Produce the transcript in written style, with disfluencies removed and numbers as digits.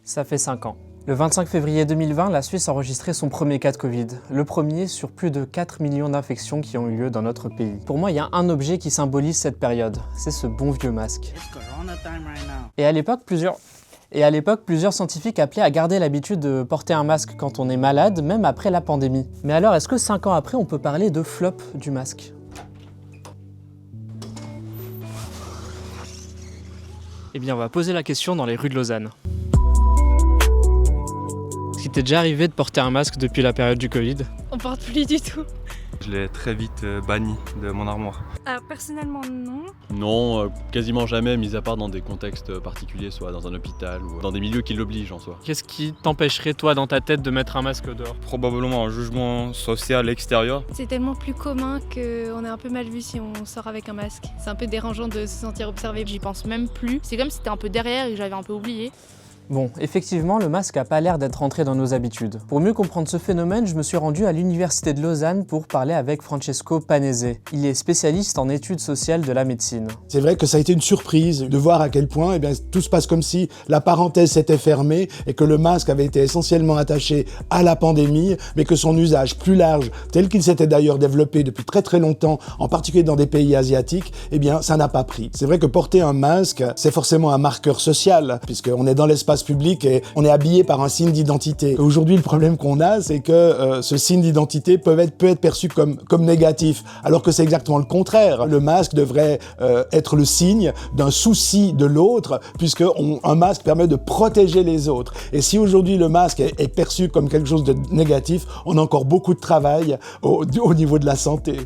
Ça fait 5 ans. Le 25 février 2020, la Suisse a enregistré son premier cas de Covid. Le premier sur plus de 4 millions d'infections qui ont eu lieu dans notre pays. Pour moi, il y a un objet qui symbolise cette période. C'est ce bon vieux masque. Et à l'époque, plusieurs scientifiques appelaient à garder l'habitude de porter un masque quand on est malade, même après la pandémie. Mais alors, est-ce que 5 ans après, on peut parler de flop du masque ? Eh bien, on va poser la question dans les rues de Lausanne. Est-ce qu'il t'est déjà arrivé de porter un masque depuis la période du Covid ? On porte plus du tout. Je l'ai très vite banni de mon armoire. Personnellement, non. Non, quasiment jamais, mis à part dans des contextes particuliers, soit dans un hôpital ou dans des milieux qui l'obligent en soi. Qu'est-ce qui t'empêcherait, toi, dans ta tête, de mettre un masque dehors ? Probablement un jugement social extérieur. C'est tellement plus commun qu'on est un peu mal vu si on sort avec un masque. C'est un peu dérangeant de se sentir observé. J'y pense même plus. C'est comme si c'était un peu derrière et que j'avais un peu oublié. Bon, effectivement, le masque n'a pas l'air d'être rentré dans nos habitudes. Pour mieux comprendre ce phénomène, je me suis rendu à l'Université de Lausanne pour parler avec Francesco Panese. Il est spécialiste en études sociales de la médecine. C'est vrai que ça a été une surprise de voir à quel point tout se passe comme si la parenthèse s'était fermée et que le masque avait été essentiellement attaché à la pandémie, mais que son usage plus large, tel qu'il s'était d'ailleurs développé depuis très très longtemps, en particulier dans des pays asiatiques, ça n'a pas pris. C'est vrai que porter un masque, c'est forcément un marqueur social, puisqu'on est dans l'espace public et on est habillé par un signe d'identité. Aujourd'hui, le problème qu'on a, c'est que ce signe d'identité peut être perçu comme négatif, alors que c'est exactement le contraire. Le masque devrait être le signe d'un souci de l'autre, puisque un masque permet de protéger les autres. Et si aujourd'hui le masque est perçu comme quelque chose de négatif, on a encore beaucoup de travail au niveau de la santé.